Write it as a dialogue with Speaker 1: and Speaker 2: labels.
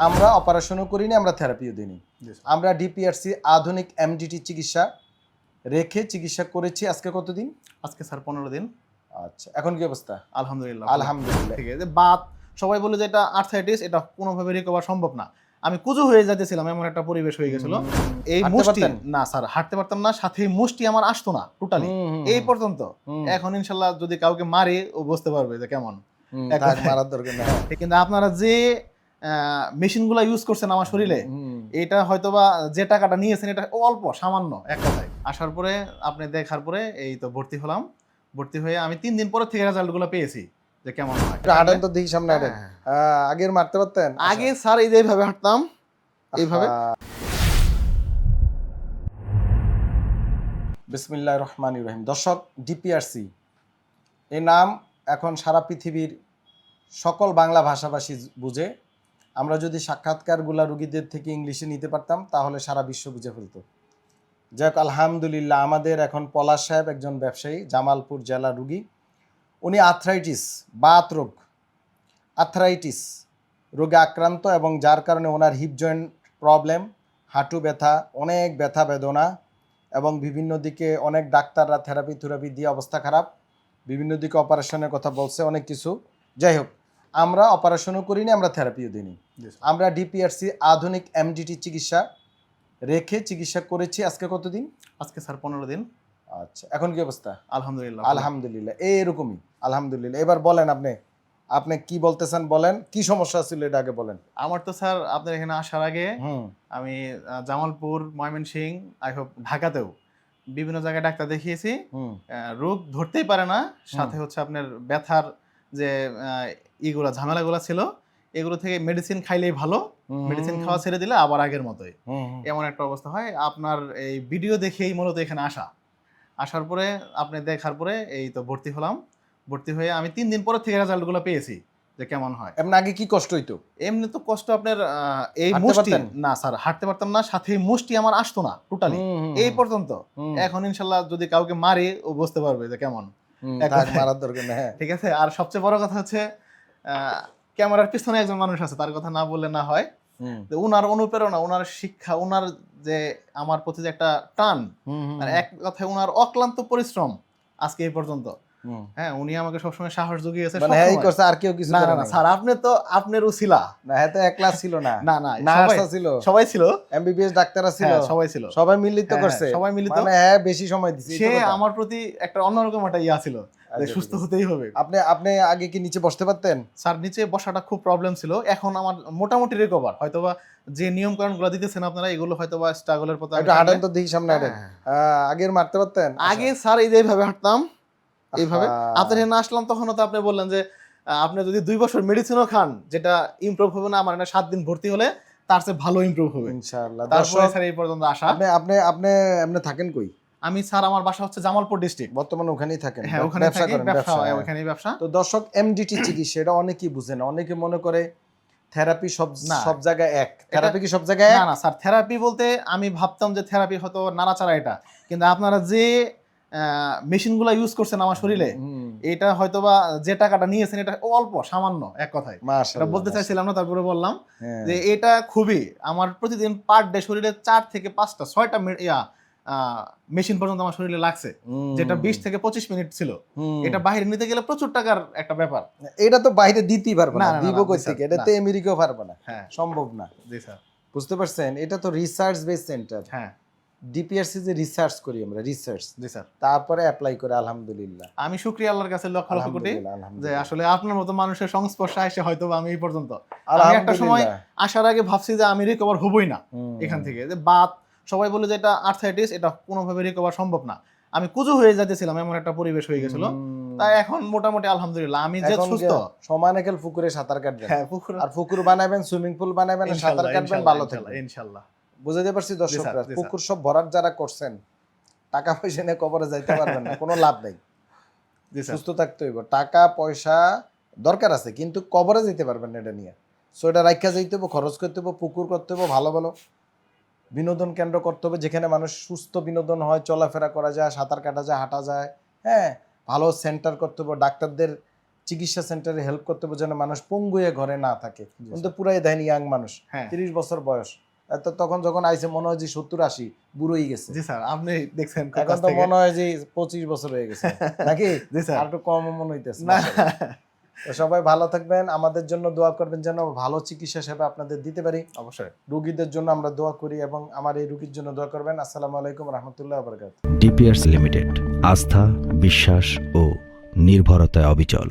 Speaker 1: আমরা অপারেশনও করিনি, আমরা থেরাপিও দিইনি। আমরা ডিপিআরসি আধুনিক এমডিটি চিকিৎসা রেখে চিকিৎসা করেছি। আজকে কতদিন?
Speaker 2: আজকে স্যার 15 দিন।
Speaker 1: আচ্ছা, এখন কি অবস্থা?
Speaker 2: আলহামদুলিল্লাহ।
Speaker 1: আলহামদুলিল্লাহ।
Speaker 2: ঠিক আছে। বাত সবাই বলে যে এটা আর্থ্রাইটিস, এটা কোনোভাবে রিকভার সম্ভব না। আমি কুজো হয়ে যাইতেছিলাম, এমন একটা পরিবেশ হয়ে গেছিল। এই
Speaker 1: হাঁটতে
Speaker 2: মুষ্টি
Speaker 1: পারতেন?
Speaker 2: না স্যার, হাঁটতে পারতাম না, সাথে মুষ্টি আমার আসতো না টোটালি এই পর্যন্ত। এখন ইনশাআল্লাহ যদি কাউকে মারি ও বুঝতে পারবে যে কেমন।
Speaker 1: থাক, মারার দরকার নেই।
Speaker 2: কিন্তু আপনারা যে মেশিনগুলো ইউজ করছেন আমার শরীরে, এটা হয়তোবা যে টাকাটা নিয়েছেন এটা অল্প সামান্য, এক কথায়। আসার পরে আপনি দেখার পরে এই তো ভর্তি হলাম। ভর্তি হয়ে আমি 3 দিন পরে থেকে রেজাল্টগুলো পেয়েছি যে কেমন হয়।
Speaker 1: হাঁটেন তো দেখি, সামনে হাঁটেন। আগের মারতে পারতেন?
Speaker 2: আগে স্যার এই যে এইভাবে হাঁটতাম, এইভাবে।
Speaker 1: বিসমিল্লাহির রহমানির রহিম। দর্শক, ডিপিআরসি এই নাম এখন সারা পৃথিবীর সকল বাংলা ভাষাভাষী বুঝে। আমরা যদি সাক্ষাৎকারগুলা রুগীদের থেকে ইংলিশে নিতে পারতাম তাহলে সারা বিশ্ব বুঝে ফেলত। যাক, আলহামদুলিল্লাহ, আমাদের এখন পলাশ সাহেব একজন ব্যবসায়ী, জামালপুর জেলা রুগী। উনি আর্থ্রাইটিস, বাত রোগ, আর্থ্রাইটিস রোগে আক্রান্ত এবং যার কারণে ওনার হিপ জয়েন্ট প্রবলেম, হাঁটু ব্যথা, অনেক ব্যথা বেদনা এবং বিভিন্ন দিকে অনেক ডাক্তাররা থেরাপি দিয়ে অবস্থা খারাপ, বিভিন্ন দিকে অপারেশনের কথা বলছে, অনেক কিছু। যাই হোক, আমরা অপারেশনও করিনি, আমরা থেরাপিও দিইনি। আমরা ডিপিআরসি আধুনিক এমডিটি চিকিৎসা রেখে চিকিৎসা করেছি। আজকে কতদিন?
Speaker 2: আজকে স্যার 15 দিন।
Speaker 1: আচ্ছা, এখন কি অবস্থা?
Speaker 2: আলহামদুলিল্লাহ।
Speaker 1: আলহামদুলিল্লাহ, এরকমই আলহামদুলিল্লাহ। এবার বলেন, আপনি কি বলতেছেন বলেন, কি সমস্যা ছিল এটা আগে বলেন।
Speaker 2: আমার তো স্যার আপনার এখানে আসার আগে আমি জামালপুর, ময়মনসিংহ, আই হোপ ঢাকাতেও বিভিন্ন জায়গায় ডাক্তার দেখিয়েছি। রোগ ধরতেই পারে না, সাথে হচ্ছে আপনার ব্যথার যে ইগুলা ঝামেলাগুলো ছিল, এগুলো থেকে মেডিসিন খাইলেই ভালো, মেডিসিন খাওয়া ছেড়ে দিলে আবার আগের মতোই এমন একটা অবস্থা হয়। আপনার এই ভিডিও দেখেই মূলত এখানে আসার পরে আপনি দেখার পরে এই তো ভর্তি হলাম। ভর্তি হয়ে আমি 3 দিন পরে থেকে রেজাল্টগুলো পেয়েছি যে কেমন হয়।
Speaker 1: এমন আগে কি কষ্ট হইতো?
Speaker 2: এমনি তো কষ্ট আপনার এই মুষ্টি না স্যার, হাঁটতে পারতাম না, সাথে মুষ্টি আমার আসতো না টোটালি এই পর্যন্ত। এখন ইনশাআল্লাহ যদি কাউকে মারি ও বুঝতে পারবে যে কেমন।
Speaker 1: থাক, মারার দরকার নেই।
Speaker 2: ঠিক আছে। আর সবচেয়ে বড় কথা হচ্ছে ক্যামেরার পিছনে একজন মানুষ আছে, তার কথা না বললে না হয়। উনার অনুপ্রেরণা, উনার শিক্ষা, উনার যে আমার প্রতি যে একটা টান, মানে এক কথায় উনার অক্লান্ত পরিশ্রম আজকে এই পর্যন্ত। হ্যাঁ, উনি আমাকে সবসময় সাহস জুগিয়েছে।
Speaker 1: মানে হ্যাঁ করছে, আর কেউ কিছু করে না
Speaker 2: স্যার, আপনি তো আপনার উসিলা না,
Speaker 1: হ্যাঁ তো একলা ছিল না,
Speaker 2: না
Speaker 1: নার্স ছিল,
Speaker 2: সবাই ছিল,
Speaker 1: এমবিবিএস ডাক্তার ছিল,
Speaker 2: সবাই ছিল,
Speaker 1: সবাই মিলিত করছে,
Speaker 2: সবাই মিলিত,
Speaker 1: মানে হ্যাঁ বেশি সময় দিছে।
Speaker 2: সে আমার প্রতি একটা অন্যরকম একটা ইয়া ছিল যে সুস্থ হতেই হবে।
Speaker 1: আপনি আগে কি নিচে বসতে পারতেন?
Speaker 2: স্যার, নিচে বসাটা খুব প্রবলেম ছিল। এখন আমার মোটামুটি রিকভার। হয়তোবা যে নিয়ম কানুনগুলো দিতেছেন আপনারা, এগুলো হয়তোবা স্ট্রাগলের পথে।
Speaker 1: একটু হাঁটেন তো দেখি, সামনে হাঁটেন। আগের মারতে পারতেন?
Speaker 2: আগে স্যার এই যে এইভাবে হাঁটতাম, এইভাবে। আপনার এখানে আসলাম তখন তো আপনি বললেন যে আপনি যদি 2 বছর মেডিসিনও খান, যেটা ইমপ্রুভ হবে না, আমার 7 দিন ভর্তি হলে তার চেয়ে ভালো ইমপ্রুভ হবে
Speaker 1: ইনশাআল্লাহ।
Speaker 2: তারপরে স্যার এই পর্যন্ত আসা।
Speaker 1: আপনি থাকেন কই?
Speaker 2: আমি স্যার, আমার বাসা হচ্ছে জামালপুর ডিস্ট্রিক্ট।
Speaker 1: বর্তমানে ওখানেই থাকেন?
Speaker 2: হ্যাঁ, ওখানে থাকি, ব্যবসা ওখানেই ব্যবসা।
Speaker 1: তো দর্শক, এমডিটি চিকিৎসা এটা অনেকেই বুঝে না, অনেকে মনে করে থেরাপি সব জায়গায় এক। থেরাপি কি সব জায়গায় এক?
Speaker 2: না স্যার, থেরাপি বলতে আমি ভাবতাম যে থেরাপি হয়তো নাড়াচাড়া এটা, কিন্তু আপনারা যে মেশিনগুলো ইউজ করছেন আমার শরীরে, এটা হয়তোবা যে টাকাটা নিয়েছেন এটা অল্প সামান্য, এক কথায়। এটা বলতে চাইছিলাম না, তারপরে বললাম যে এটা খুবই আমার প্রতিদিন পার ডে শরীরে 4 থেকে 5টা 6টা মেশিন পর্যন্ত আমার শরীরে লাগছে, যেটা 20 থেকে 25 মিনিট ছিল। এটা বাইরে নিতে গেলে প্রচুর টাকার একটা ব্যাপার।
Speaker 1: এটা তো বাইরে দিতেই পারবে না, দিব কই থেকে? এটা তো আমেরিকাও পারবে না, সম্ভব না।
Speaker 2: জি স্যার।
Speaker 1: বুঝতে পারছেন? এটা তো রিসার্চ বেস সেন্টার।
Speaker 2: হ্যাঁ,
Speaker 1: ডিপিআরসি যে রিসার্চ করি আমরা, রিসার্চ।
Speaker 2: জি স্যার।
Speaker 1: তারপরে অ্যাপ্লাই করে আলহামদুলিল্লাহ।
Speaker 2: আমি শুকরিয়া আল্লাহর কাছে লক্ষ লক্ষ কোটি যে আসলে আপনার মতো মানুষের সংস্পর্শে এসে হয়তো আমি এই পর্যন্ত। আমি একটা সময় আসার আগে ভাবছি যে আমি রিকভার হবই না এখান থেকে, যে বাত সবাই বলে যে এটা আর্থ্রাইটিস, এটা কোনোভাবে রিকভার সম্ভব না। আমি কুজো হয়ে যাইতেছিলাম, এমন একটা পরিবেশ হয়ে গেছিল। তাই এখন মোটামুটি আলহামদুলিল্লাহ আমি যে সুস্থ।
Speaker 1: সমানে খেল পুকুরে সাঁতার কাটবেন, আর পুকুর বানাবেন, সুইমিং পুল বানাবেন, সাঁতার কাটবেন, ভালো থাকবেন
Speaker 2: ইনশাআল্লাহ।
Speaker 1: বুঝাতে পারছি দর্শকরা? পুকুর সব ভরাট যারা করছেন, টাকা পয়সা নিয়ে কবরে যাইতে পারবেন না, কোনো লাভ নেই। সুস্থ থাকতে হইব, টাকা পয়সা দরকার আছে, কিন্তু কবরে যেতে পারবেন না এটা নিয়ে। সো এটা রাখা যাইতে হবে, খরচ করতে হবে, পুকুর করতে হবে, ভালো ভালো বিনোদন কেন্দ্র করতে হবে, যেখানে মানুষ সুস্থ বিনোদন হয়, চলাফেরা করা যায়, সাঁতার কাটা যায়, হাঁটা যায়। হ্যাঁ, ভালো সেন্টার করতে হবে, ডাক্তারদের চিকিৎসা সেন্টারে হেল্প করতে হবে যেন মানুষ পঙ্গু হয়ে ঘরে না থাকে। কিন্তু পুরাই দেন ইয়াং মানুষ,
Speaker 2: হ্যাঁ
Speaker 1: 30 বছর বয়স, তখন যখন আইছে মনে হয় যে 70-80 বুড়োই গেছে।
Speaker 2: জি স্যার, আপনি দেখছেন খুব
Speaker 1: এখন
Speaker 2: কাছ
Speaker 1: তো
Speaker 2: থেকে।
Speaker 1: মনে হয় যে 25 বছর হয়ে গেছে নাকি?
Speaker 2: জি স্যার।
Speaker 1: আর একটু কম মনে হইতেছে।
Speaker 2: না
Speaker 1: তো সবাই ভালো থাকবেন, আমাদের জন্য দোয়া করবেন যেন ভালো চিকিৎসা সেবা আপনাদের দিতে পারি।
Speaker 2: অবশ্যই।
Speaker 1: রোগীদের জন্য আমরা দোয়া করি এবং আমার এই রোগীর জন্য দোয়া করবেন। আসসালামু আলাইকুম রহমতুল্লাহ বারাকাতুহু।
Speaker 3: ডিপিআরস লিমিটেড, আস্থা, বিশ্বাস ও নির্ভরতায় অবিচল।